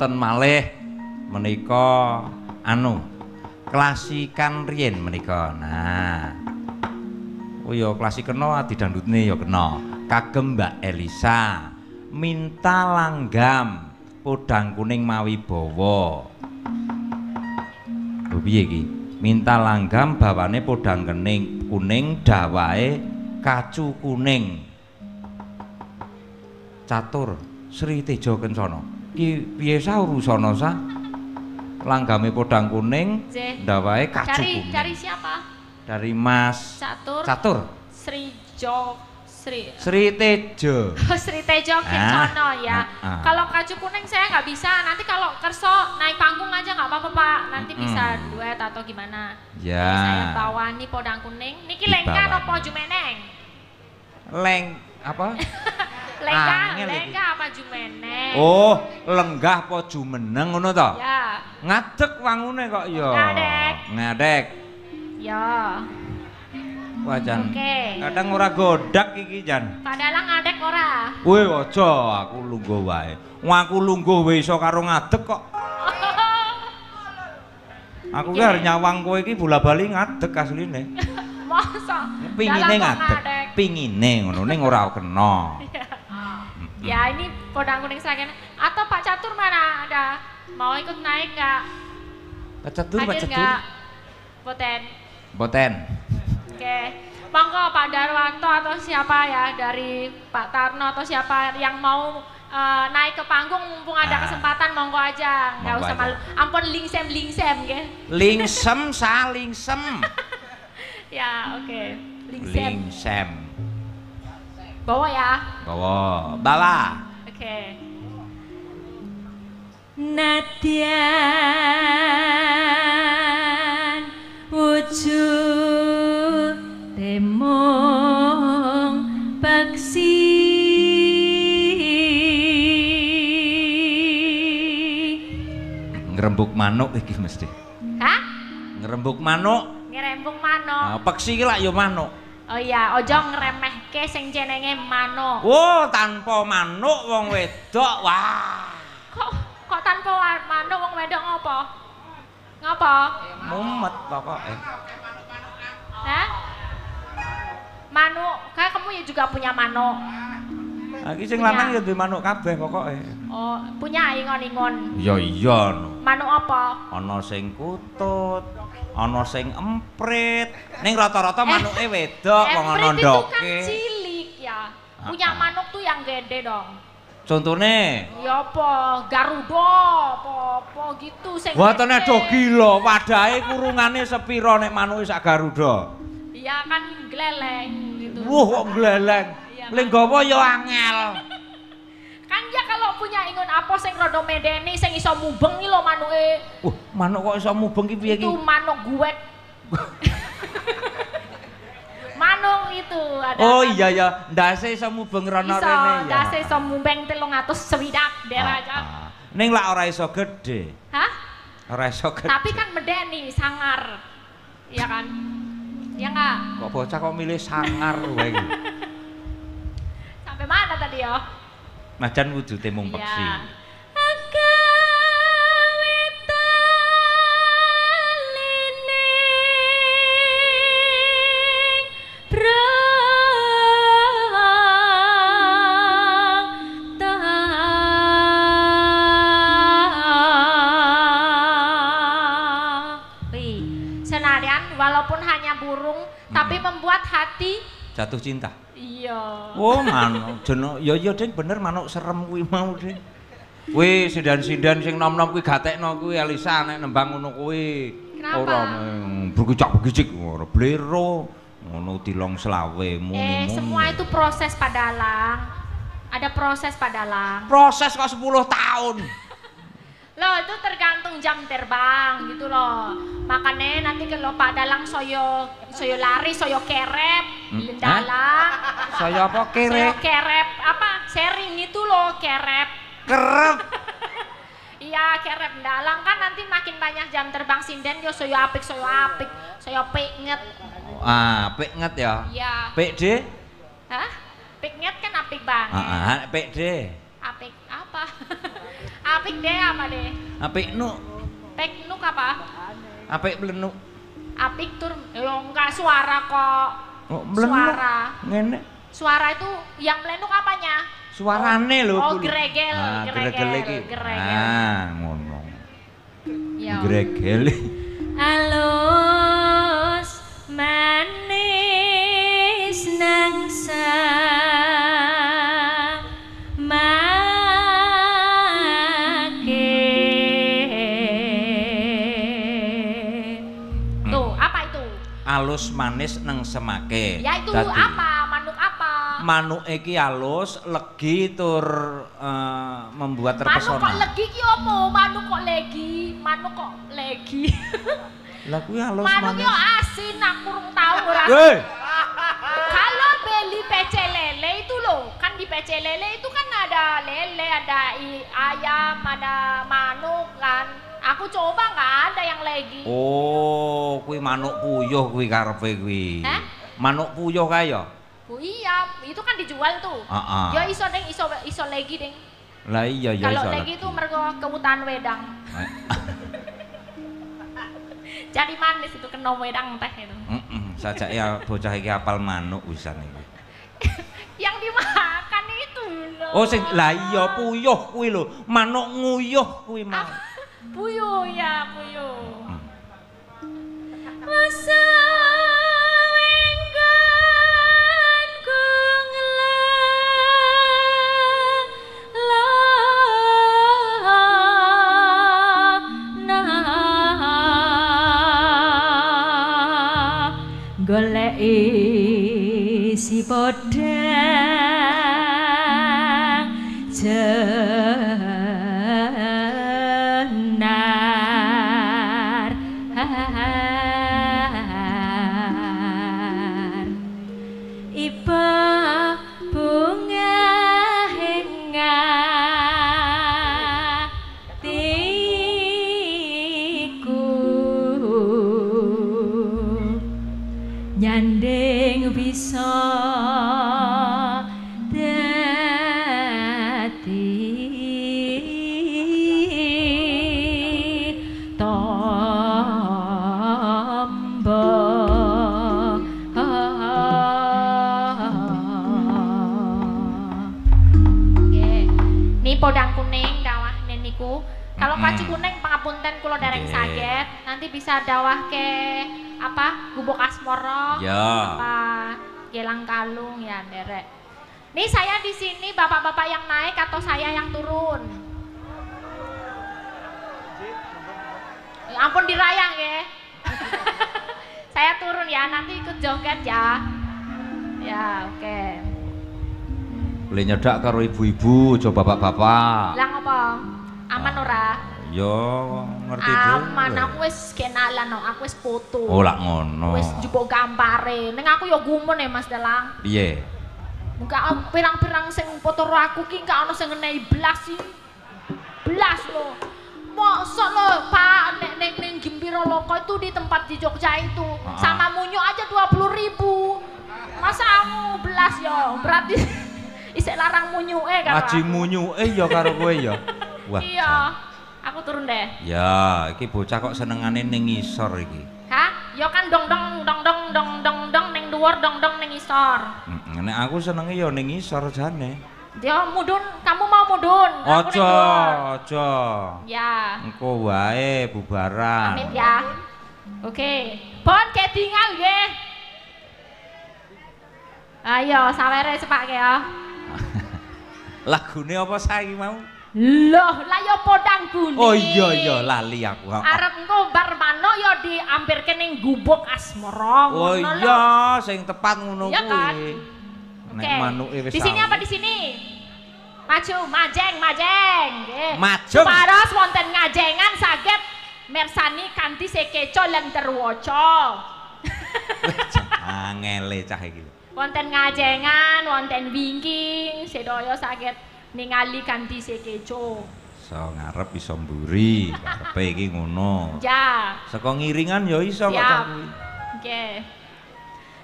wonten malih menika anu klasikan riyen menika. Nah. Oh ya klasik kena didangdutne ya kena. Kagem Mbak Elisa minta langgam podang kuning mawi bawa. Lho piye iki? Minta langgam bawane podang kuning dawahe kacu kuning. Catur Sri Tejo Kencana. Ki piye sa urusana sa? Langgame podang kuning dawahe kacu kuning. Cari siapa? Dari Mas Catur Sri Tejo. Sri Tejo Kencana ya. Kalau kacu kuning saya nggak bisa. Nanti kalau kerso naik panggung aja nggak apa-apa Pak. Nanti bisa duet atau gimana? Ya. Jadi saya bawa nih podang kuning. Niki lengka apa jumeneng? Apa? Lengka apa jumeneng? Oh, lenggah apa jumeneng ngono to? Ya. Ngadeg wangune kok ya. Ngadeg. Ya. Wah Jan. Oke. Kadang ora godak iki Jan. Padahal ngadeg ora. Weh aja, aku lungguh wae. Wong aku lungguh wae iso karo ngadeg kok. Aku ki arep nyawang kowe iki bola-bali ngadeg asline. Masa? Pingine ngadeg. Pingine ngono ning ora kena. Ya ini podang kuning seragen. Atau Pak Catur mana ada? Mau ikut naik nggak? Pak Catur. Boten. Oke. Monggo Pak Darwanto atau siapa ya dari Pak Tarno atau siapa yang mau naik ke panggung mumpung ada kesempatan monggo aja. Nggak usah malu. Ampun lingsem nggih. Lingsem. Ya, oke. Lingsem. Bawa ya. Bawa. Oke. Nadyan wujud temong paksi ngrembug manuk iki mesti. Hah? Ngrembug manuk. Ngrembug manuk. Nah, peksi iki lak ya manuk. Oh iya, ojo ngremehke sing jenenge manuk. Oh, tanpa manuk wong wedok. Wah. Kok tanpa manuk wong wedok ngopo? Ngopo? Mumet pokoke. Hah? Manuk, kayak kamu ya juga punya manuk. Iki sing lanang ya duwe manuk kabeh pokoke. Oh, punya ingon-ingon. Ya iya no. Manuk apa? Ana sing kutut, ana sing emprit. Ning rata-rata manuke wedok wong ana ndoke. Emprit itu kan cilik ya. Punya manuk tuh yang gede dong. Contone? Ya apa? Garuda, apa gitu sing. Watene do gila, wadahe kurungane sepira nek manuke sak Garuda? Iya kan gleleng gitu. Wuh kok gleleng. Lenggawa ya angel. Kan ya kalau punya ingon apa sing rada medeni sing iso mubeng iki lho manuke. Manuk kok iso mubeng ki piye iki? Itu manuk guwek. Manuk itu ada. Oh iya ya, ndase iso mubeng rono rene ya. Iso, ndase iso mubeng 360 derajat. Ning lak ora iso gedhe. Hah? Ora iso gedhe. Tapi kan medeni, sangar. Iya kan? Ya enggak? Kok bocah kok milih sangar wae iki. Sampai mana tadi ya? Najan wujute mung peksi. Ya. Walaupun hanya burung, tapi membuat hati jatuh cinta. Iya. Oh manuk, jeneng ya iya Ding bener manuk serem kuwi mau Ding. Kuwi sindan-sindan sing nom-nom kuwi gatekno kuwi Elisa nek nembang ngono kuwi. Ora bergicak-begicik ora blero ngono tilong selawe muni. Semua itu proses Pak Dalang. Ada proses Pak Dalang. Proses kok 10 tahun. Loh itu tergantung jam terbang gitu loh. Makanya nanti kalau Pak Dalang soyo lari, soyo kerep, dalang. Soyo apa kerep? Soyo kerep, apa sharing itu loh kerep. Kerep. Iya kerep dalang kan nanti makin banyak jam terbang sinden yo soyo apik, soyo piknget. Piknget ya. Iya. PD? Hah? Piknget kan apik banget. PD. Apik apa? apik deh apa deh? Apik nuk. Teknuk apa? Apik mlenuk. Apik tur, enggak suara kok. Oh, mlenuk. Suara. Ngene. Suara itu yang melenuk apanya? Suarane lho. Oh, gregel, gregel iki. gregel. Ngono. Ya. Gregel. Alus manis nangsa alus manis neng semake. Ya itu dadi, apa? Manuk apa? Manuk iki alus, legi tur membuat terpesona. Manuk kok legi ki opo? Manuk kok legi? Manuk kok legi? Lah kuwi alus manuk manis. Manuk yo asin, aku kurang tahu ora. Kalau beli pecel lele itu loh, kan di pecel lele itu kan ada lele, ada ayam, ada manuk kan. Aku coba nggak ada yang legi. Oh, kuwi manuk puyuh kuwi karepe kuwi. Manuk puyuh kae ya? Oh iya, itu kan dijual tuh. Ya iso deng, iso legi deng. Lah iya ya iso. Kalau legi itu mergo kebutuhan wedang. Jadi manis itu kena wedang teh itu. Sajak ya bocah iki apal manuk wisan iki. Yang dimakan itu loh. Oh sing lah iya puyuh kuwi lho, manuk nguyuh kuwi mau. Puyuh ya, puyuh. Masa wenggan kungla golek isi podang nyandeng bisa dadi tombo. Ini podang kuning dawah niku. Kalau kacu kuning pangapunten kula dereng saged, nanti bisa dawah ke apa gubuk asmoro, ya. Apa gelang kalung ya derek. Nih saya di sini bapak-bapak yang naik atau saya yang turun? Ya ampun dirayang ya. Saya turun ya, nanti ikut joget ya. Ya oke. Boleh nyedak karo ibu-ibu, coba bapak-bapak. Lah ngopo? Aman ora? Yo ngerti dhewe. Aman, aku wis kenalan no, aku wis foto. Oh lak ngono. Wis njupuk gambare. Ning aku yo gumun ya Mas Delang. Piye? Muga pirang-pirang sing foto karo aku ki gak ono sing ngenehi blas sih. Blas lho. Mosok lho Pak ning Gimpiro Loko itu di tempat di Jogja itu. Sama munyu aja 20.000. Masa kamu belas yo? Berarti isek larang munyuke karo. Aji munyuke ya karo kowe ya. Wah. Iya. Aku turun deh. Ya, iki bocah kok senengane ning ngisor iki. Hah? Ya kan dong dong ning dhuwur dong ning ngisor. Nek aku senenge ya ning ngisor jane. Dia mudun, kamu mau mudun? Aja. Ya. Engko wae bubaran. Amit ya. Oke. Pon ketingal nggih. Ayo sawere sepake ya. Lagune apa saiki mau? Loh, lah ya podang kuning. Oh iya lali aku. Arep engko bar mano ya diampirke ning gubuk asmara. Oh iya, sing tepat ngono kuwi. Iya kan? Nek manuke wis. Di sini apa di sini? Maju, majeng. Nggih. Majeng. Paros wonten ngajengan saged mirsani kanthi sekeco lan terwaca. Angele cah iki. Wonten ngajengan, wonten wingking, sedaya saged ningali kanthi sekeco. Iso ngarep iso mburi, karepe iki ngono. Ya. Saka ngiringan ya iso kok cah kuwi. Nggih.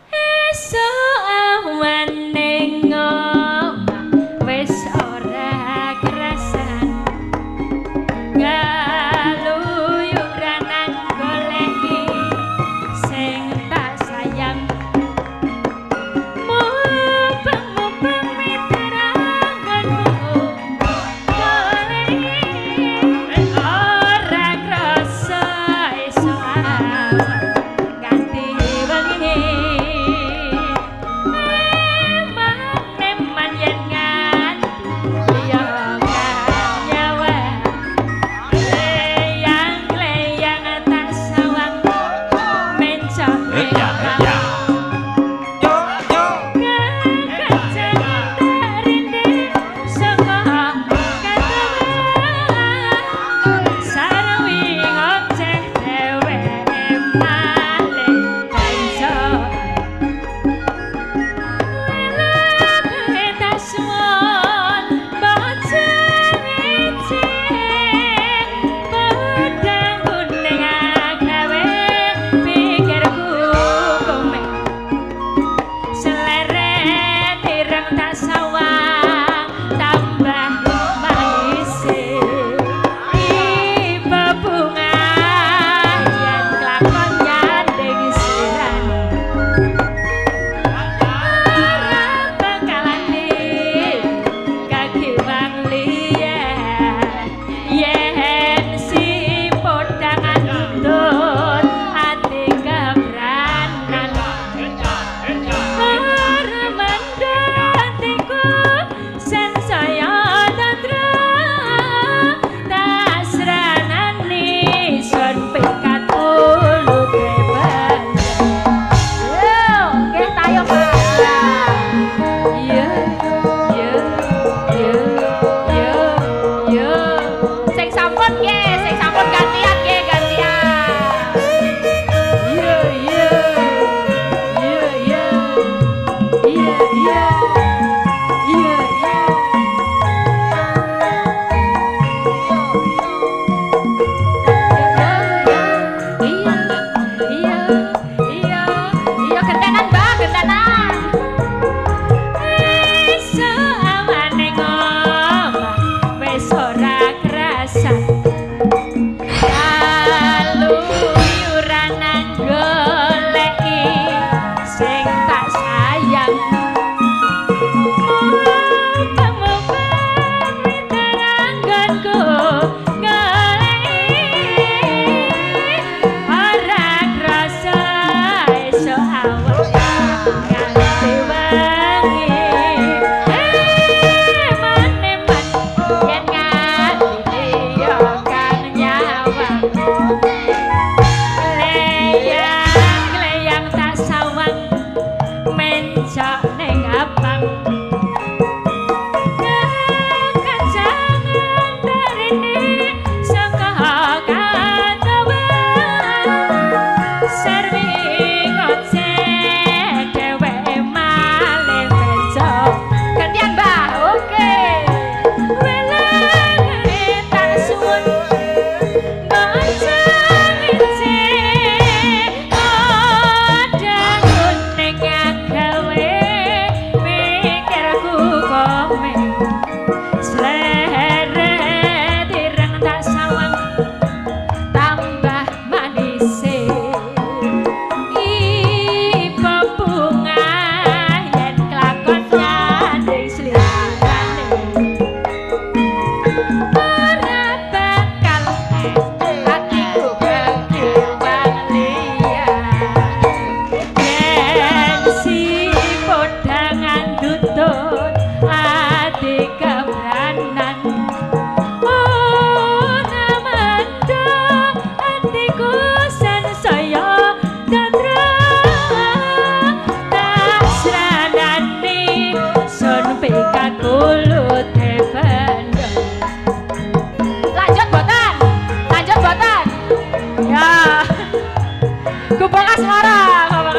Esuk awan ning omah wis ora kerasan.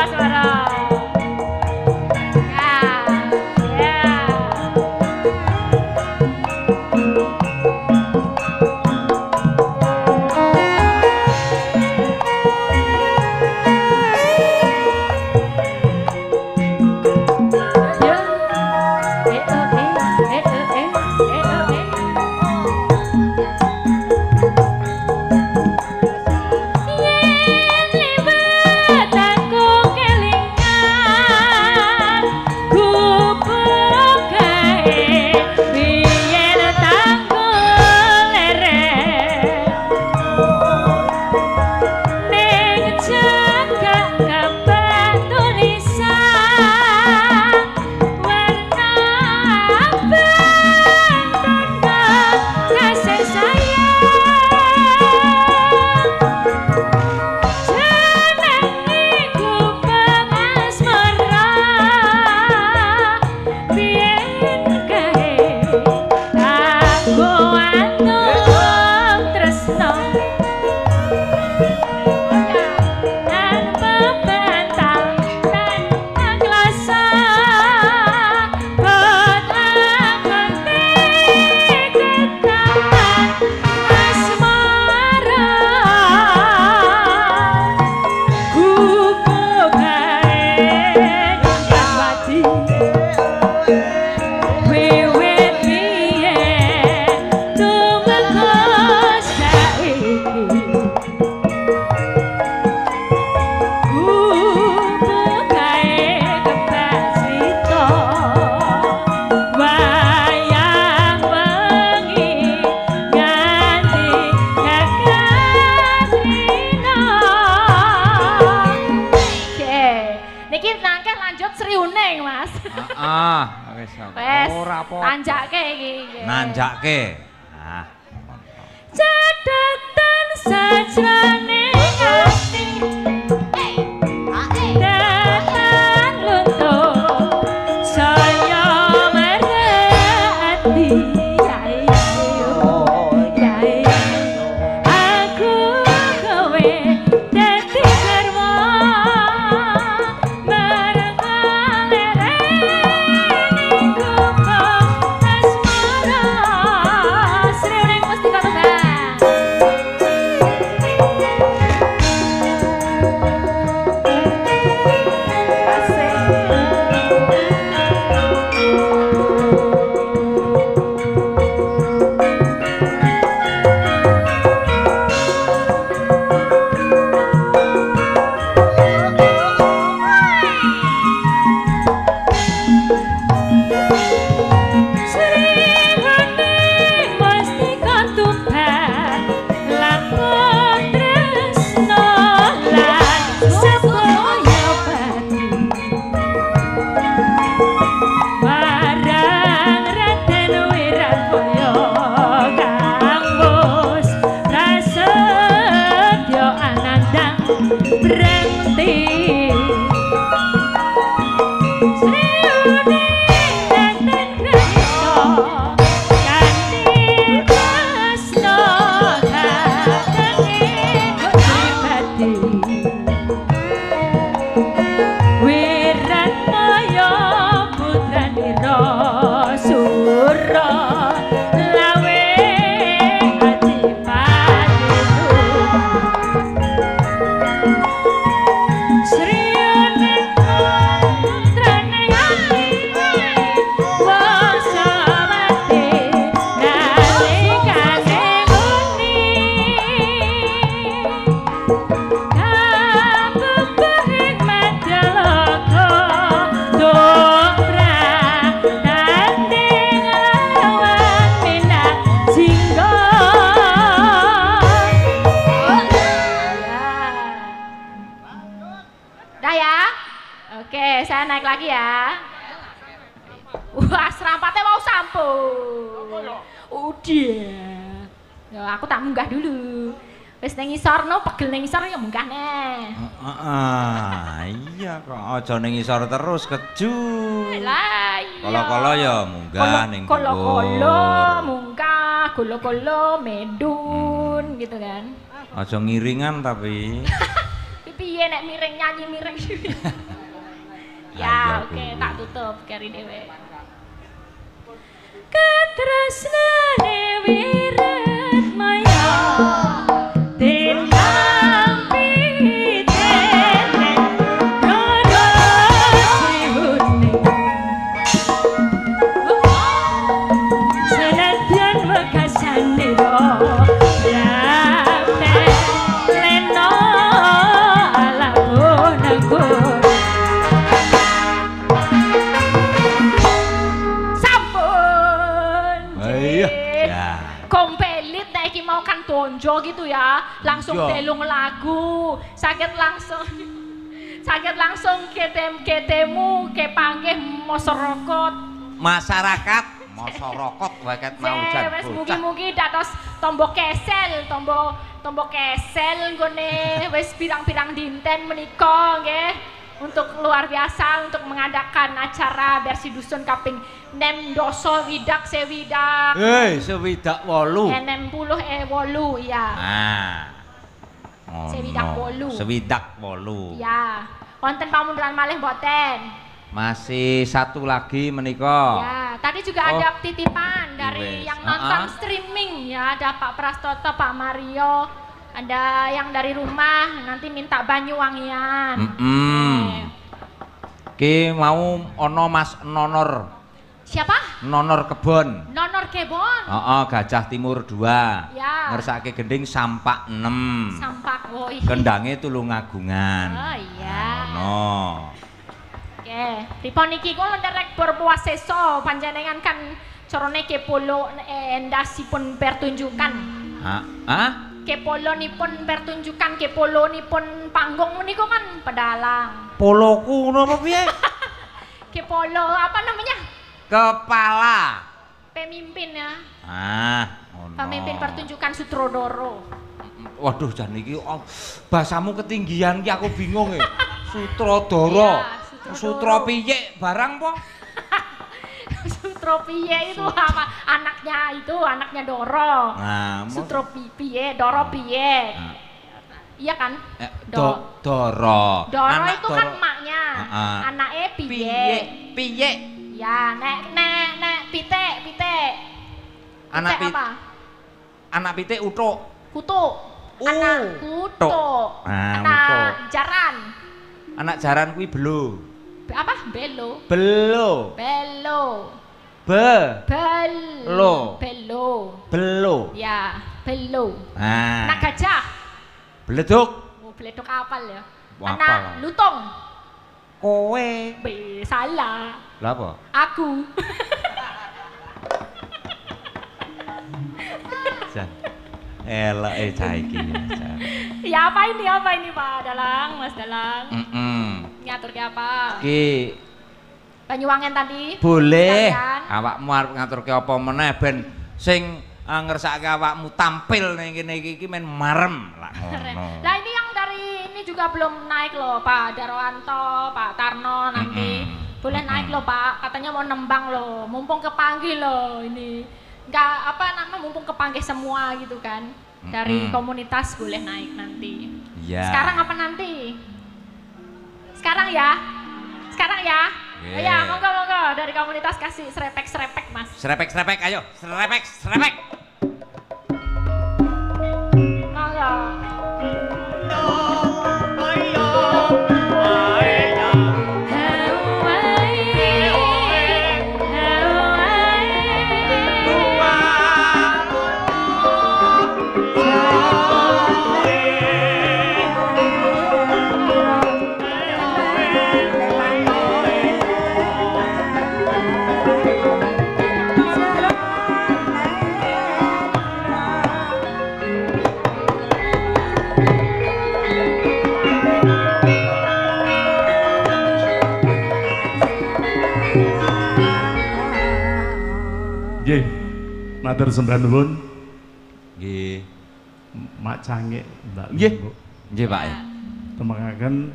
Mas Moro. Nanjake iki. Nanjake. Nah. Cedhatan sajrone ati. Datang luntur saya merati. Aku kowe dadi garwa marang naik lagi ya. Wah, serampatnya mau sampun. Udah. Ya, aku tak munggah dulu. Wis ning ngisor no, pegel ning ngisor ya munggah neh. Iya kok aja ning ngisor terus keju. Lah iya. Kala-kala ya munggah ning dhuwur. Kala-kala munggah, kala-kala medun gitu kan. Aja ngiringan tapi. Piye piye nek miring nyanyi miring. Ya, oke, tak tutup kari dhewe. Katresnane wirat maya Donjo gitu ya, langsung telung lagu, sakit langsung ketemu kepanggih masyarakat waket mau jan wes mugi-mugi dados tombo kesel nggone wes pirang-pirang dinten menika nggih untuk luar biasa untuk mengadakan acara bersih dusun kaping 6 doso widak sewidak. Sewidak 8. 60 ya. Sewidak 8. Sewidak 8. Ya. Wonten pamunduran malih mboten? Masih satu lagi menika. Ya, tadi juga ada titipan dari yang nonton streaming ya, ada Pak Prastoto, Pak Mario. Ada yang dari rumah nanti minta Banyuwangian. Ki mau ono Mas Nonor. Siapa? Nonor Kebon. Nonor Kebon. Gajah Timur 2. Ya. Ngersake gending Sampak 6. Sampak, woi. Kendange Tulungagungan. Oh iya. Oke. Pripun iki kula nderek berpuaseso panjenengan kan carane kepolo endasipun pertunjukan. Kepolonipun pertunjukan, kepolonipun panggung menika kan pedalang. Poloku ngono apa piye? Kepolo apa namanya? Kepala. Pemimpin ya. Ngono. Pemimpin pertunjukan sutradara. Waduh jan iki bahasamu ketinggian ki aku bingung ya. Sutradara. Sutra piye barang po? Sutro piye itu apa? Anaknya Doro. Sutro piye, Doro piye. Iya kan? Doro. Doro itu kan emaknya. Anake piye. Piye. Ya, nek pite. Anak pite utuk. Kutuk. Anak kutuk. Anak jaran. Anak jaran kuwi belo. Apa? Belo. Ya, belo. Anak gajah. Beleduk. Beleduk apal ya. Apal. Anak lutung. Kowe. Salah. Lah apa? Aku. Jan. Elake cah iki. Ya apa ini Pak Dalang, Mas Dalang? Ngatur ke apa? Ki Banyuwangen tadi. Boleh. Awakmu arep ngaturke apa meneh ben sing ngersake awakmu tampil ning kene iki men marem lah ngono. Lah ini yang dari ini juga belum naik loh Pak Darwanto, Pak Tarno nanti. Boleh naik loh Pak, katanya mau nembang loh. Mumpung kepanggil loh ini. Enggak mumpung kepanggil semua gitu kan. Dari komunitas boleh naik nanti. Iya. Sekarang apa nanti? Sekarang ya. Ayo, monggo dari komunitas kasih serepek Mas. Serepek ayo, serepek. Monggo. Nggih, matur sembah nuwun. Nggih. Mak Cangik, Mbak. Nggih, Pak. Temengaken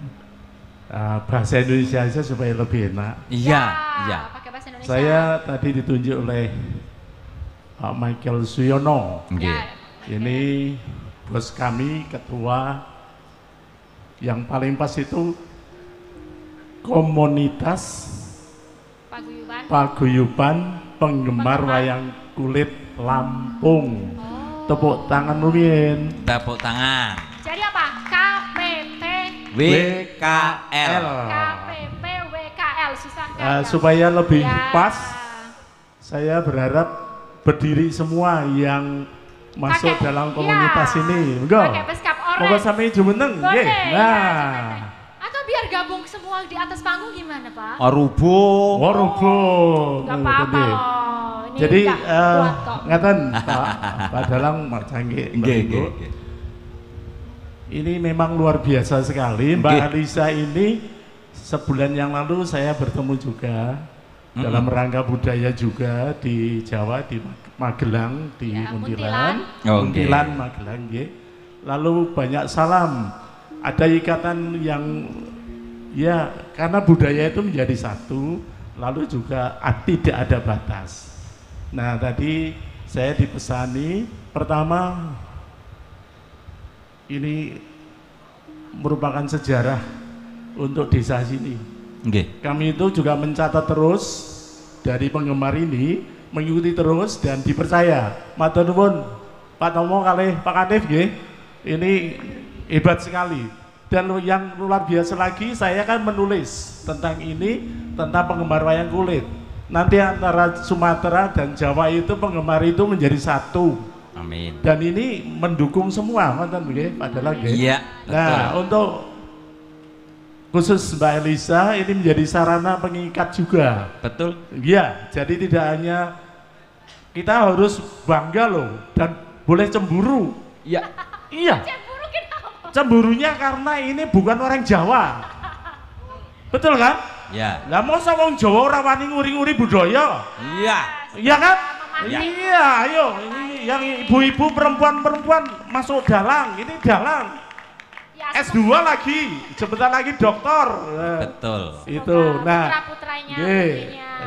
bahasa Indonesia aja supaya lebih enak. Iya. Pakai bahasa Indonesia. Saya tadi ditunjuk oleh Pak Michael Suyono. Nggih. Ini bos kami, ketua Yang paling pas itu komunitas paguyuban penggemar wayang kulit Lampung. Tepuk tangan rumiyin. Tepuk tangan. Jadi apa? KPP WKL. KPP WKL susah kan? Supaya lebih ya. pas, saya berharap berdiri semua yang masuk dalam komunitas ini. Enggak. Pakai beskap orange. Moga sampai jumeneng nggih. Nah. Atau biar gabung semua di atas panggung gimana, Pak? Rubuh. Rubuh. Enggak apa-apa loh. Ini jadi kuat kok. ngaten Pak Dalang Mak Cangge. Nggih. Ini memang luar biasa sekali. Mbak Alisa ini sebulan yang lalu saya bertemu juga dalam rangka budaya juga di Jawa, di Magelang, di Muntilan. Muntilan, Magelang nggih. Lalu banyak salam. Ada ikatan yang ya karena budaya itu menjadi satu, lalu juga tidak ada batas. Nah tadi saya dipesani, pertama ini merupakan sejarah untuk desa sini. Kami itu juga mencatat terus dari penggemar ini, mengikuti terus dan dipercaya. Matur nuwun Pak Tomo kalih Pak Kanif nggih. Ini hebat sekali. Dan yang luar biasa lagi, saya kan menulis tentang ini, tentang penggemar wayang kulit. Nanti antara Sumatera dan Jawa itu penggemar itu menjadi satu. Amin. Dan ini mendukung semua, mantan nggih, padahal nggih. Iya. Nah, untuk khusus Mbak Elisa ini menjadi sarana pengikat juga. Betul. Iya, jadi tidak hanya kita harus bangga loh dan boleh cemburu. Iya. Iya. Cemburunya karena ini bukan orang Jawa. Betul kan? Iya. Lah masa wong Jawa ora wani nguri-nguri budaya? Iya. Iya kan? Iya, ayo ini yang ibu-ibu perempuan-perempuan masuk dalang, ini dalang. S2 lagi, sebentar lagi doktor. Betul. Itu. Nah, putra-putranya.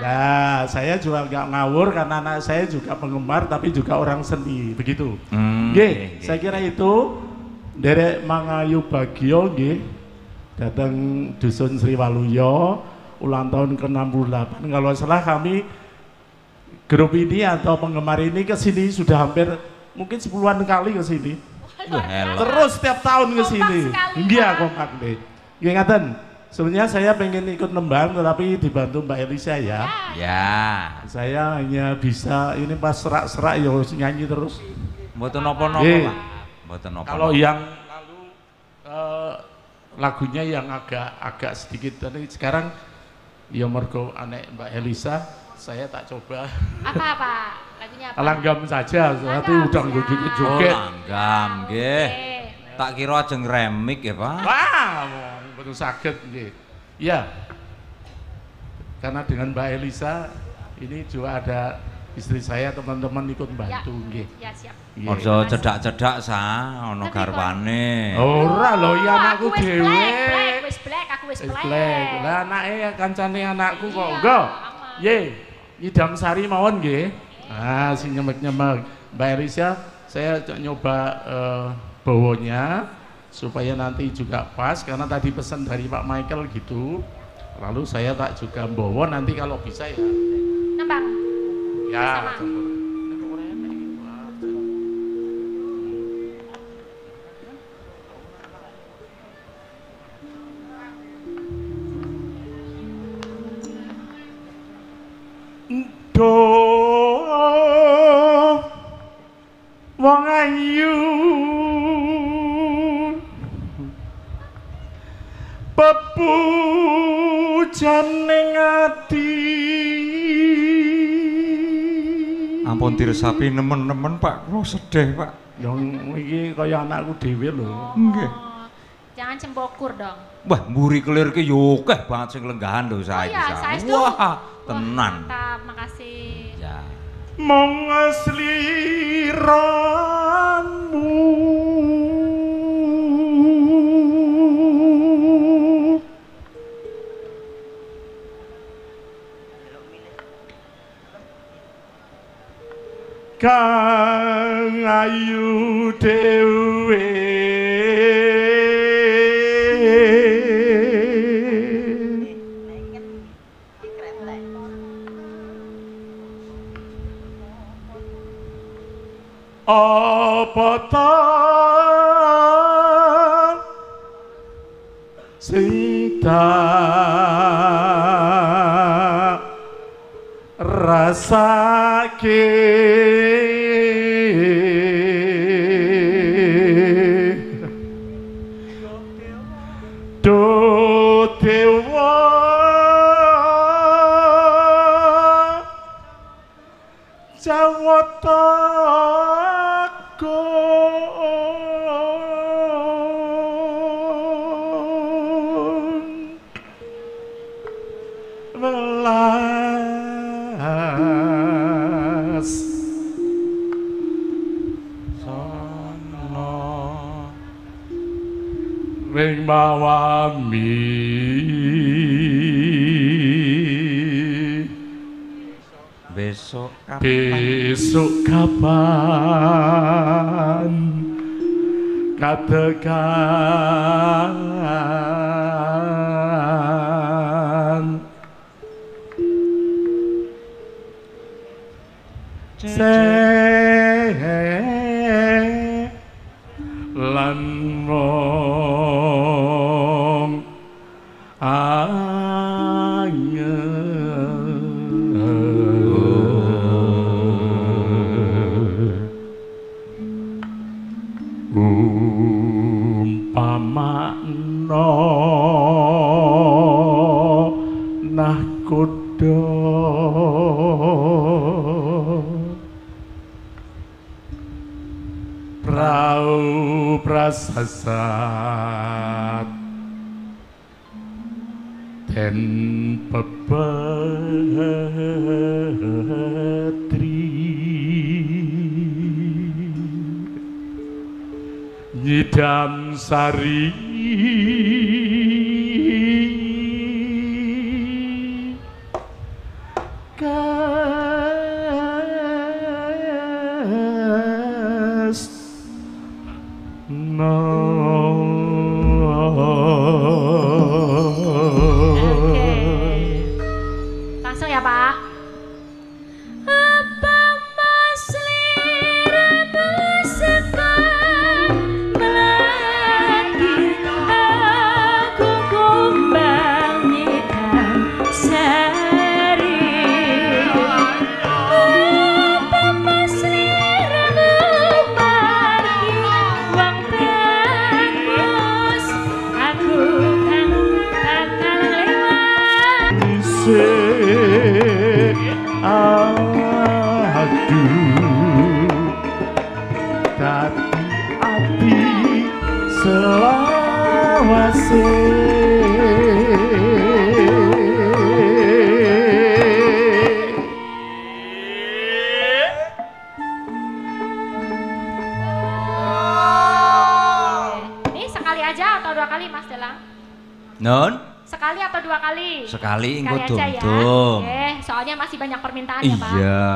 Nah, saya juga nggak ngawur karena anak saya juga penggemar tapi juga orang seni, begitu. Nggih, saya kira itu. Derek Mangayu Bagio nggih datang dusun Sriwaluyo ulang tahun ke-68. Kalau salah kami grup ini atau penggemar ini ke sini sudah hampir mungkin 10-an kali ke sini. Terus setiap tahun ke sini. Iya kompak deh. Nggih ngaten. Sebenarnya saya pengen ikut nembang tetapi dibantu Mbak Elisa ya. Ya. Saya hanya bisa ini pas serak-serak ya nyanyi terus. Mboten napa-napa, Pak. Kalau yang lalu lagunya yang agak sedikit tadi sekarang ya mergo anek Mbak Elisa saya tak coba. Apa lagunya apa? Langgam saja, satu udah joget-joget. Langgam nggih. Tak kira ajeng remik ya, Pak. Wah, betul sakit nggih. Ya. Karena dengan Mbak Elisa ini juga ada istri saya, teman-teman ikut bantu nggih. Ya, siap. Ojo cedak-cedak ono garwane. Ora lho, ya anakku dhewe. Wis black. Lah anake kancane anakku kok enggak. Ye, Idam Sari mawon nggih. Ah, si nyemek-nyemek. Mbak Elisa, saya nyoba bawonya supaya nanti juga pas karena tadi pesan dari Pak Michael gitu. Lalu saya tak juga bawa nanti kalau bisa ya. Nembang. Ya. Wong ayu pepujan ning ati. Ampun diresapi nemen-nemen Pak, kula sedih Pak. Yang iki kaya anakku dhewe lho. Nggih. Jangan cembokur dong. Wah, mburi kelir ki yo akeh banget sing lenggahan lho saiki. Wah, tenan. Mantap, makasih. Ya. Mong asli ramu kang ayu dhewe apa ta sing tak rasake do dewa jawata welas sono ring mawami besok kapan katekan lan mong umpamano nahkoda prau prasasat den pepetri nyidam sari kas no langsung ya Pak. Apa mas liramu sekar melagi aku kumbang hitam sari. Apa mas liramu margi wong bagus aku kan bakal lewat. Aduh tati ati selawase Ini sekali aja atau 2 kali Mas Delang? non Sekali atau 2 kali? sekali engko Sekali aja ya. dum-dum Soalnya masih banyak permintaan ya Pak. iya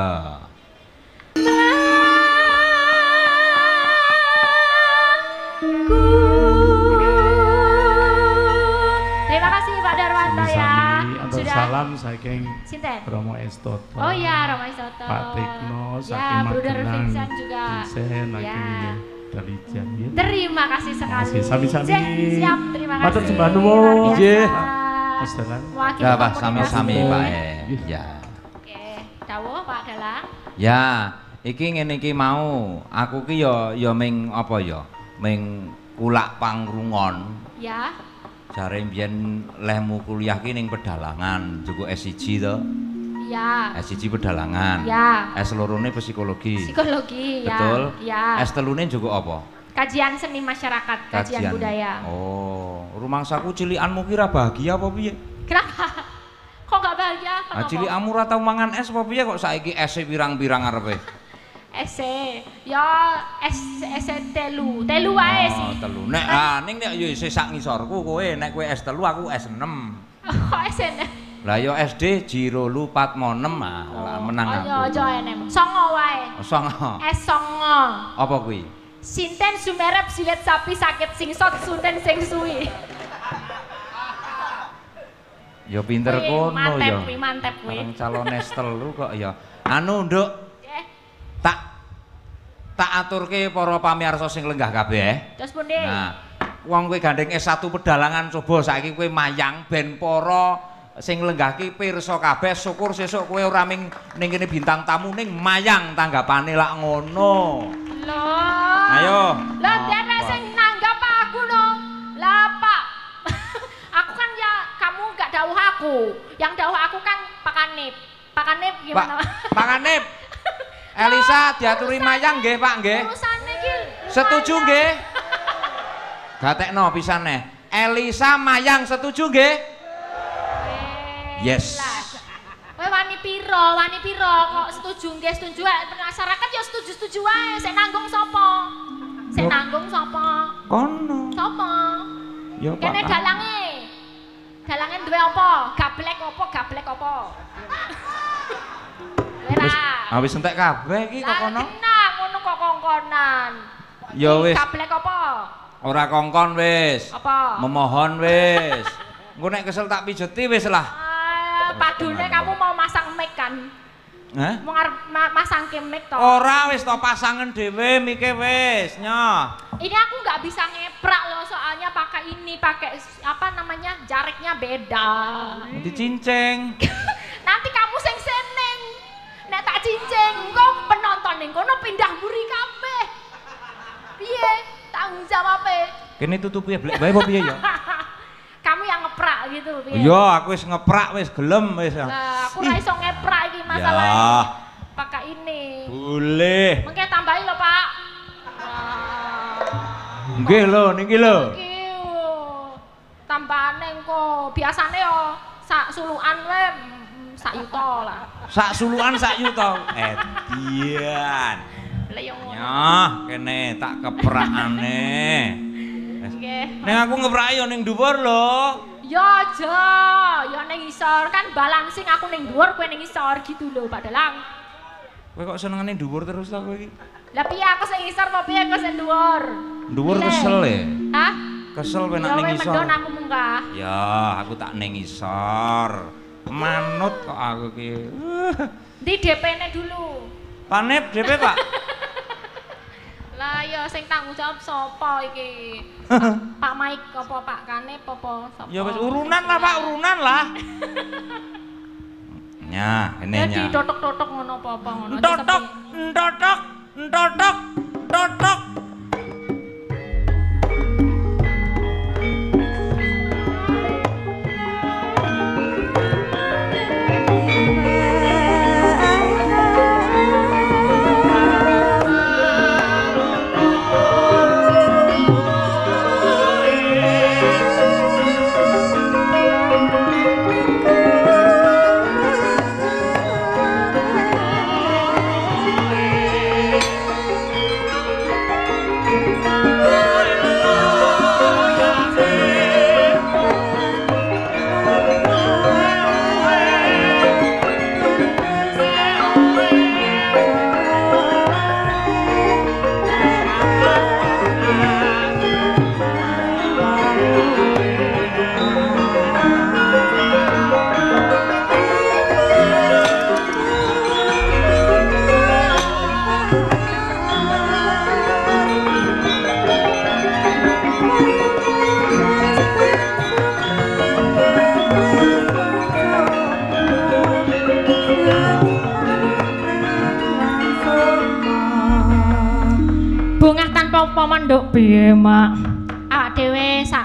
Terima kasih Pak Darwanto ya. sami-sami atau Sudah. salam saking Sinten? Romo Estoto Oh iya, Romo Isoto. Pak Tekno Ya, saking Bruder Magelang Vincent juga. Vincent Ya. akhirnya Dalijan ya. Terima kasih sekali. Kasih sami-sami. Jeh, siap, terima kasih. Matur sembah nuwun. Luar biasa. Jeh. Mas Dalang. Mewakili ya Pak komunitas sami-sami ini. Pak ya Oke, dawuh Pak Dalang. ya iki ngene iki mau aku ki ya ming apa ya ming kulak pangrungon Ya. jare mbiyen lehmu kuliah ki ning Pedalangan cukup S1 to Ya. S1 Pedalangan Ya. S2-ne psikologi Psikologi ya. betul Ya. S3-ne juga apa Kajian seni masyarakat, kajian budaya. oh rumangsaku cilikanmu kira bahagia apa piye Kenapa? Kok nggak bahagia? ah cilikanmu ora tau mangan es apa piye kok saiki es-e pirang-pirang arepe Ese, ya ese telu wae sih. Oh, telu. Nek ning nek yo isih sak ngisorku kowe, nek kowe S3 aku S6. Kok ese nek? Lah yo SD Jiro lu 4 mo 6 ah, menang aku. Oh, aja enem. Songo wae. Songo. Songo. Apa kuwi? Sinten sumerep silet sapi sakit singsot sunten sing suwi. Ya pinter kono ya. Mantep kuwi. Orang calon S3 kok ya. Anu, Nduk. Tak tak aturke para pamirsa sing lenggah kabeh. Terus pundi? Nah, wong kowe gandeng S1 pedalangan coba saiki kowe mayang ben para sing lenggahke pirsa kabeh syukur sesuk kowe ora ning kene bintang tamu ning mayang tanggapane lak ngono. Loh. Ayo. Lah dene sing nanggap aku no. Lah Pak. Aku kan ya kamu gak dawuh aku. Yang dawuh aku kan Pak Kanip. Pak Kanip gimana? Pak Kanip. Elisa diaturi mayang nggih Pak nggih. Urusane iki. Setuju nggih? Gatekno pisane. Elisa mayang setuju nggih? Yes. Kowe wani piro kok setuju nggih setuju masyarakat ya setuju-setuju wae. Sik nanggung sapa? Sik nanggung sapa? Kono. Sapa? Ya Pak. Kene dalange. Dalange duwe apa? Gablek apa? Wis wis entek kabeh iki kok kono. Lah ngono kok kongkonan. Ya wis. Gablek apa? Ora kongkon wis. Apa? Memohon wis. Engko nek kesel tak pijeti wis lah. Padune kamu mau masang mic kan? Hah? Mau masang mic toh? Ora wis to pasangan dhewe mike wis, nyoh. Ini aku nggak bisa ngeprak loh soalnya pakai apa namanya jariknya beda. Nanti cinceng. Nanti kamu sing seneng. Nek tak cinceng, kok penonton ning kono pindah mburi kabeh. Piye? Tanggung jawabe. Kene tutupi blek bae apa piye ya? Kamu yang ngeprak gitu piye? Iya, aku wis ngeprak wis gelem wis. Lah, aku ora iso ngeprak iki masalah. Ya. Pakai ini. Boleh. Mengke tambahi lho, Pak. Nggih lho, niki lho. Iki tambahane engko biasane yo sak sulukan wae sak yuta lah. Sak sulukan sak yuta. Edian. Lah yo ngono. Nyoh, kene tak keprakane. Nggih. Ning aku ngepraki yo ning dhuwur lho. Ya aja, ya ning isor kan balancing aku ning dhuwur kowe ning isor gitu lho, Pak Dalang. Kowe kok senengane dhuwur terus ta kowe iki? Lah piye aku sing isor apa piye aku sing dhuwur? Dhuwur kesel ya? Hah? Kesel kowe nek Ya ning kowe isor. mendon aku munggah. Ya, aku tak ning isor. Manut kok aku ki. Di DP-ne dulu. Panep DP, Pak. Lah ya sing tanggung jawab sapa iki? Pak Mike apa Pak Kanep apa sapa? Ya wis urunan lah, Pak, urunan lah. Nya, ini Ya nya. ditotok-totok ngono apa-apa ngono. Totok, totok, totok, totok. Pemanduk piye, Mak? Awak dhewe sak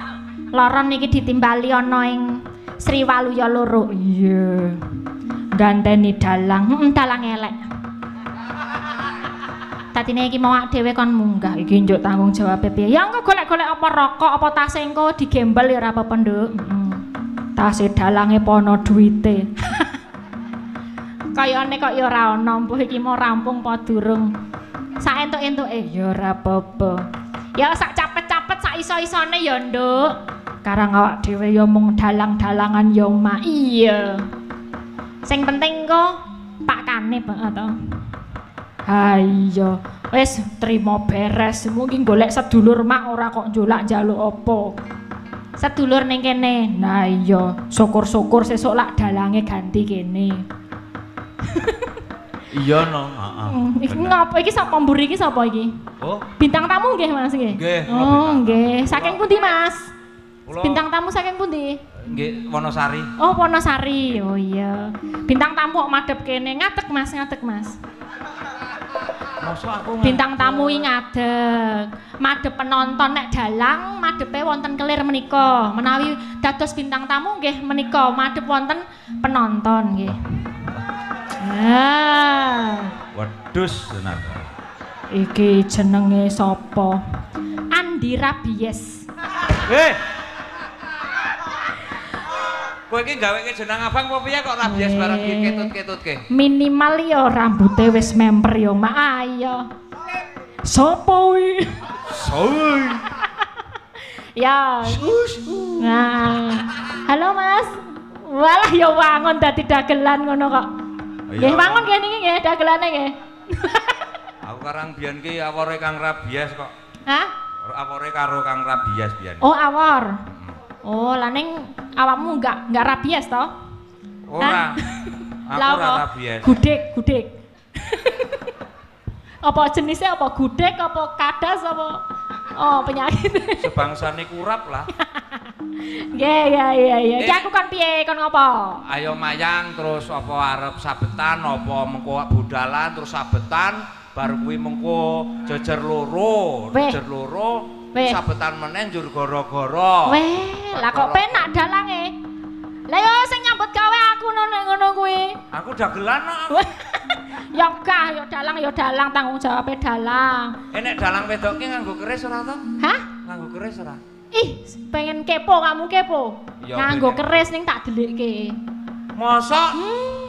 loron iki ditimbali ana ing Sri Waluya loro. Iya. Ganteni dalang, dalang elek. Tatine iki mau awak dhewe kon munggah iki njuk tanggung jawab piye? Ya engko golek-golek apa rokok apa tase engko digembel ya ora apa-apa, Nduk. Tase dalange pono duwite. Kayane kok ya ora ana, mbuh iki mau rampung apa durung? Sak entuk-entuke ya ora apa-apa. Ya sak capet-capet sak iso-isone ya, Nduk. Karang awak dhewe ya mung dalang-dalangan ya, Mak. Iya. Sing penting kok Pak Kanep to. Ha iya. Wis trimo beres. Mungkin golek sedulur Mak ora kok njolak-njaluk apa. Sedulur ning kene. Nah iya, syukur-syukur sesuk lak dalange ganti kene. Iya no, heeh. Iki ngapa iki sapa mburi iki sapa iki? Oh, Bintang tamu nggih Mas nggih? Nggih, kula Oh, bintang nggih. Saking pundi Mas? Kula- Bintang tamu saking pundi? nggih Wonosari. Oh, Wonosari. Oh iya. Bintang tamu kok madhep kene. Ngadeg Mas, ngadeg Mas. Mosok aku Bintang tamu iki ngadeg. Madhep penonton nek dalang madhepe wonten kelir menika. Menawi dados bintang tamu nggih menika madhep wonten penonton nggih. Wedhus tenan. Iki jenenge sapa? Andi Rabies. Kowe iki gaweke jeneng abang apa piye kok rabies barang iki ketut-ketutke? Minimal ya rambute wis memper ya, Mak. Ayo. Sopo kuwi? Soy. Ya. Nah. Halo, Mas. Walah ya wangun dadi dagelan ngono kok. Nggih, wangun kene iki nggih dagelane nggih. Aku karang biyen ki awore Kang Rabies kok. Hah? Awore karo Kang Rabies biyen. Oh, awor. Oh, lah ning awakmu enggak rabies to? Ora. Aku Lah ora apa? rabies. Gudeg. Apa jenisnya apa? Gudeg apa kadas apa? Oh, penyakit. Sebangsane kurap lah. Nggih, ya. Iki aku kan piye kon ngopo? Ayo mayang terus apa arep sabetan apa mengko budalan terus sabetan bar kuwi mengko jejer loro, Weh. sabetan meneh njur gara-gara. Weh, lah kok penak dalange. Lah yo sing nyambut gawe aku ngono kuwi. Aku dagelan kok. Weh. Ya gah, yo dalang tanggung jawabe dalang. Nek dalang wedoke nganggo keris ora to? Hah? Nganggo keris ora? Ih, pengen kepo kamu kepo. Ya, Nganggo pengen. keris ning tak delikke. Mosok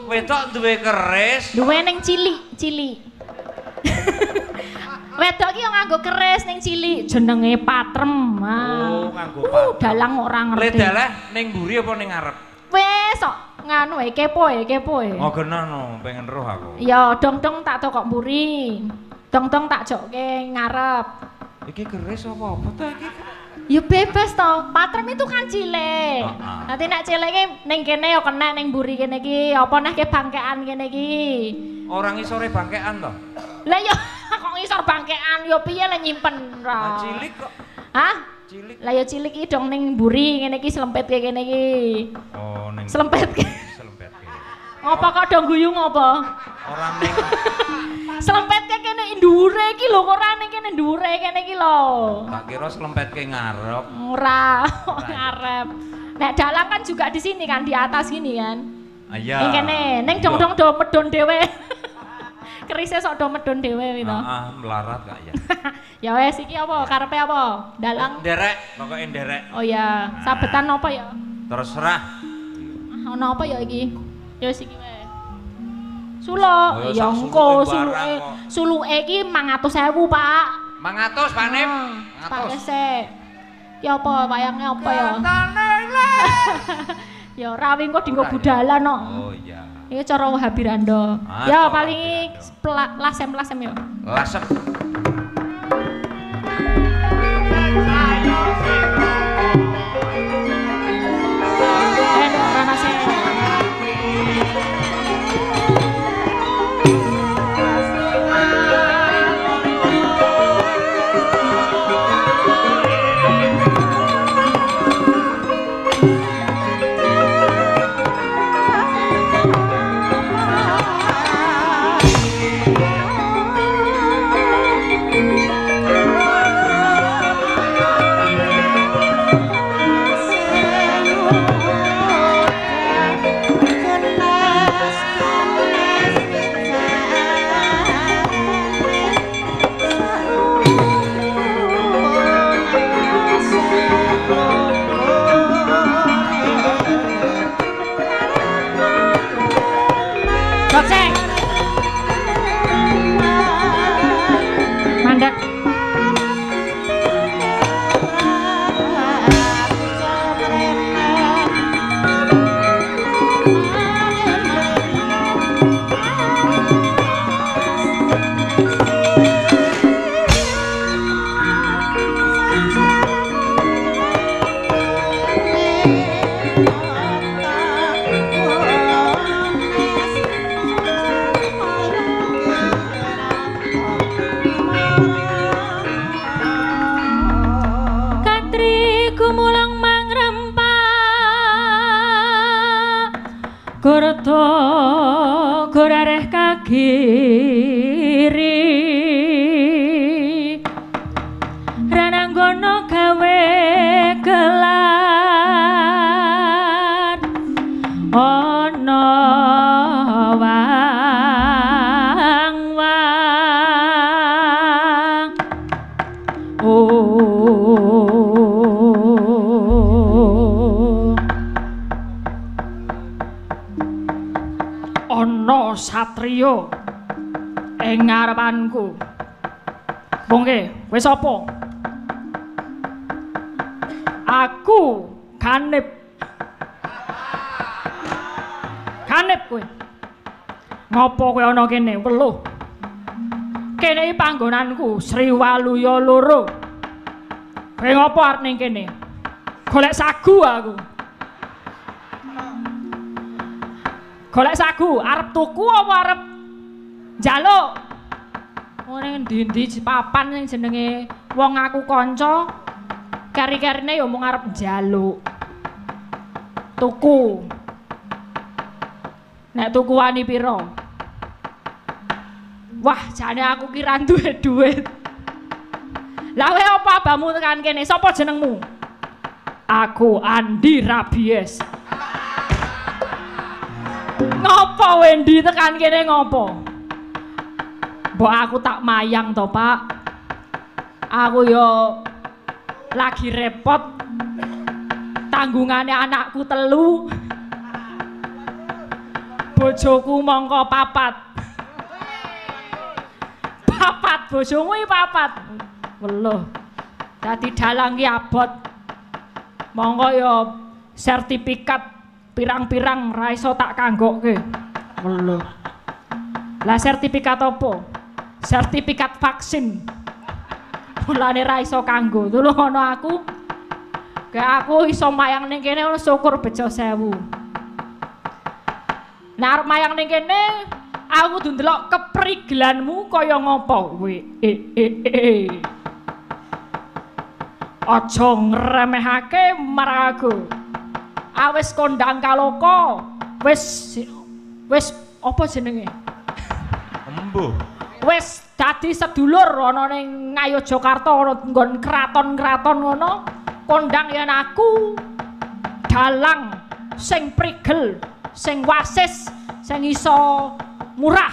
wedok duwe keris? Duwe ning cilik. Wedok ki yo nganggo keris ning cilik, jenenge patrem. Oh, nganggo patrem. Dalang ora ngerti. Ledeleh ning mburi apa ning ngarep? Wes kok nganu kepo. Oh genah no, pengen roh aku. Ya dong tak tok mburi. Dong tak jokke ngarep. Iki keris apa to iki? Ya bebas to, patrem itu kan cilik. Heeh. Nanti nek cilik ki ning kene ya kena ning mburi kene iki, apa neh ke bangkean kene iki. Orang isore bangkean to? Lah ya kok ngisor bangkean ya piye lah nyimpen ra. Cilik kok. Hah? Cilik. Lah ya cilik iki dong ning mburi ngene iki slempetke kene iki. Oh ning Slempetke. selempetke. Ngopo kok do guyu ngopo? Ora ning Slempetke kene ndure iki lho kok ora ning kene ndure kene iki lho. tak kira selempetke ngarep. Ora ngarep. Nek dalang kan juga di sini kan di atas gini kan. Iya. Ning kene, ning dong do medon dhewe. Kerise sok do medon dhewe gitu. Heeh, melarat gak ya? Ya wes iki apa karepe apa? Dalang. Nderek, pokoke nderek. Oh ya, sabetan apa ya? Terserah. Ono apa ya iki? Ya wis iki wae. Sulo, Oh, ya sak engko suluke barang kok. suluke iki 500.000, Pak. 500 Pak Nip. Pak 500. Gesek. Ya apa wayangnya apa ya? Ya ora wingi kok dienggo Ora, ya. budalan kok. Oh iya. Iki cara Wahabirando. Ah, Ya cara paling lasem ya. Lasep. Ora nase. Boxing. Mandek. Kurto kurareh kagiri rananggono gawe gelar ana wang-wang ana satriya ing ngarepanku. Wongke, wis apa? Aku Ganip. Ganip kowe. Ngopo kowe ana kene? Weluh. Kene iki panggonanku, Sriwaluya loro. Kowe ngopo arep ning kene? Golek sagu aku. Golek sagu, arep tuku apa arep njaluk? Ning ndi-ndi papan sing jenenge wong aku kanca. Kari-karine ya mung arep njaluk. Tuku. Nek tuku wani pira? Wah, jane aku ki ra duwe dhuwit. Lah kowe apa abamu tekan kene? Sapa jenengmu? Aku Andi Rabies. Ngopo Wendi tekan kene ngopo? Mbok aku tak mayang to, Pak. Aku yo lagi repot. Tanggungane anakku 3. Bojoku mongko 4. Papat bojomu iki 4. Weluh. Dadi dalang ki abot. Mongko yo sertifikat pirang-pirang ra iso tak kanggokke. Weluh. Lah sertifikat apa? Sertifikat vaksin. Mulane ra iso kanggo. Tulung ngono aku. Kayak aku iso mayang ning kene syukur bejo 1000. Nek arep mayang ning kene aku kudu ndelok keprigelanmu kaya ngopo. Aja ngremehake marang aku. Awis kondang kaloka. Wis apa jenenge? Embuh. Wis dadi sedulur ana ning Ngayogyakarta ana nggon kraton-kraton ngono. Kondang yen aku dalang sing prigel, sing wasis, sing iso murah.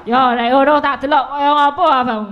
Yo nek ngono tak delok kaya ngopo abang.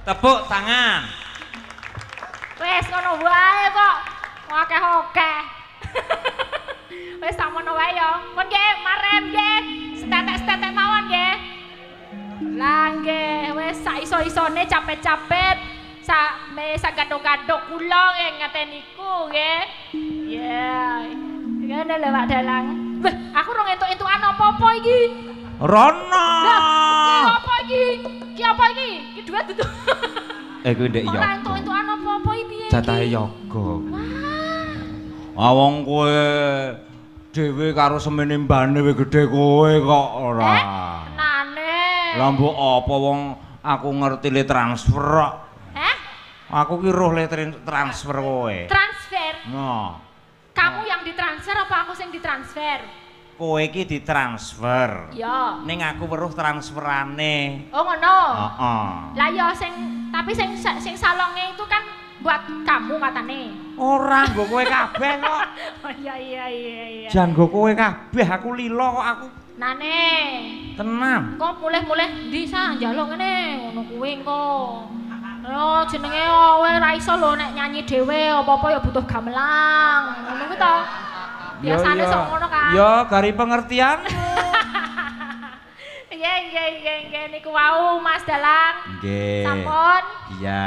Tepuk tangan. Wes ngono wae kok. Akeh-akeh. Wes samono wae yo. Mun nggih marem nggih. Setetek-setetek mawon nggih. Lah nggih wes sak iso-isone capet-capet. Sak gadok-gadok kula nggih ngaten niku nggih. Ya. Ngene lho Pak Dalang. Weh, aku ora entuk-entukan apa-apa iki. Rono. Lah, apa iki? Ki apa iki? Ki duit itu. Kuwi ndek yoga. Ora entuk-entukan apa-apa iki piye? Jatahe yoga. Wong kowe dhewe karo semene mbane wis gedhe kowe kok ora. Tenane. Lah mbok apa wong aku ngerti le transfer kok. Aku ki roh le transfer kowe. Transfer? Nah. Kamu yang ditransfer apa aku sing ditransfer? Kowe iki ditransfer. Ya. Ning aku weruh transferane. Oh ngono. Heeh. Lah ya tapi sing salonge itu kan buat kamu katane. Ora nggo kowe kabeh kok. Oh iya. Jan nggo kowe kabeh aku lilo kok aku. Nane. Tenan. Kok mulih-mulih ndi sa njaluk ngene ngono kuwi engko. Oh jenenge kowe ora iso lho nek nyanyi dhewe apa-apa ya butuh gamelan. Ngono kuwi to. Biasane sok ngono kan. Ya gari pengertian. Iya niku wau Mas Dalang. Nggih. Sampun. Iya.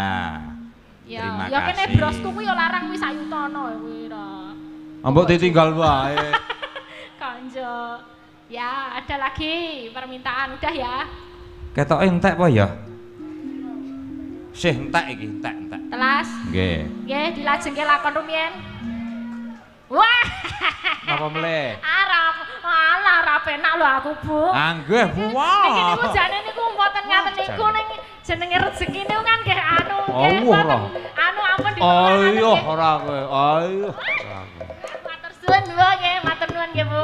Ya, ya kene brosku kuwi ya larang kuwi sayutono kuwi ra. Ambok ditinggal wae. Kanjo. Ya, ada lagi permintaan udah ya. Ketoke entek apa ya? Sih entek iki, entek. Telas. Nggih. Nggih, dilajengke lakon rumiyin. Wah. Napa mleh? Alah ora penak lho aku, Bu. Nggih, Bu. Niki niku jane niku mboten ngaten niku ning jenenge rezekine kan nggih anu nggih. Anu ampun dipun. Ayo ora kowe. Ayo. Matur suwun, Bu, nggih, matur nuwun nggih, Bu.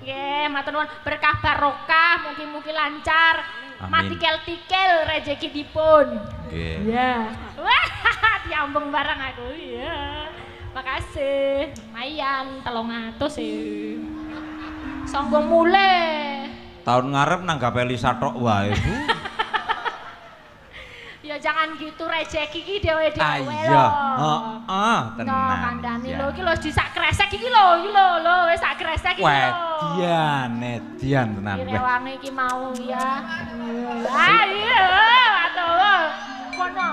Nggih, matur nuwun berkah barokah, mugi-mugi lancar. Matikel-tikel rezekinipun. Nggih. Iya. Wah, diambung bareng aku. Iya. Makasih. Lumayan 300 sih. Sombong mulai. Tahun ngarep nanggap Elisa tok wae, Bu. Ya jangan gitu rezeki iki dhewe-dhewe lho. Iya. Heeh, tenan. Nah, kandhane lho iki lho disak kresek iki lho wis sak kresek iki lho. Dian tenan kowe. Rewange iki mau ya. Ah iya, aduh. Kono.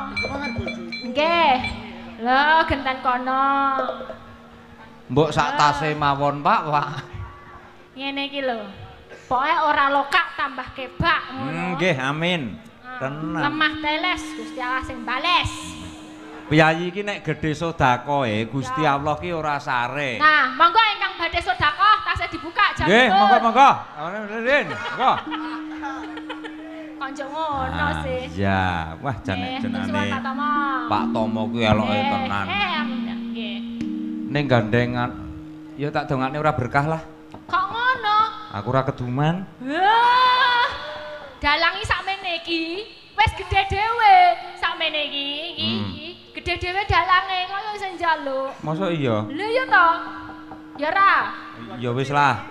Nggih. Lho genten kono. Mbok sak tase mawon, Pak. Ngene iki lho. Pokoke ora lokak tambah kebak ngono. Nggih, amin. Tenan. Lemah teles Gusti Allah sing bales. Piyayi iki nek gedhe sedekahe Gusti Allah ki ora sare. Nah, monggo ingkang badhe sedekah tasih dibuka jam. Nggih, monggo. Rin, monggo. Kanjeng ngono sih. Iya, wah jenenge Pak Tomo kuwi eloke tenan. Nggih. Ning gandengan ya tak dongakne ora berkah lah. Kok ngono? Aku ora keduman. Dalangi sakmene iki wis gedhe dhewe sakmene iki gedhe dhewe dalange kaya sing njaluk. Mosok iya? Lha iya to. Ya ora. Ya wis lah.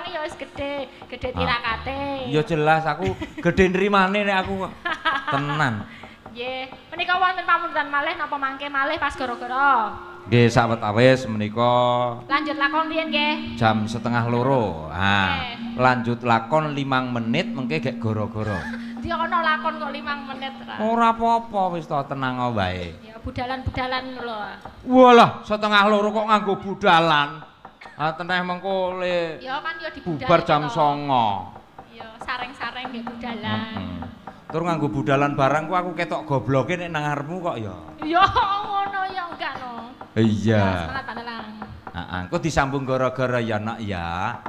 ya wis gede tirakate. Ya jelas aku gedhe nrimane nek aku tenan. Nggih, menika wonten pamundutan malih napa mangke malih pas gara-gara? Nggih, sawetawis menika Lanjut lakon riyen nggih. jam 1:30. Lanjut lakon 5 menit mengke gek gara-gara. Dia ana lakon kok 5 menit ra. Ora apa-apa wis to tenang wae. Ya budalan-budalan lho. Walah, 1:30 kok nganggo budalan. Teneh mengko le Ya kan ya dibudalan. bubar jam 09.00. Ya sareng-sareng nggih budalan. Tur nganggo budalan barang ku aku ketok gobloke nek nang ngarepmu kok ya. Ya ngono ya enggak no. Iya. Semangat Pak Dalang. Heeh, engko disambung gara-gara ya nak ya.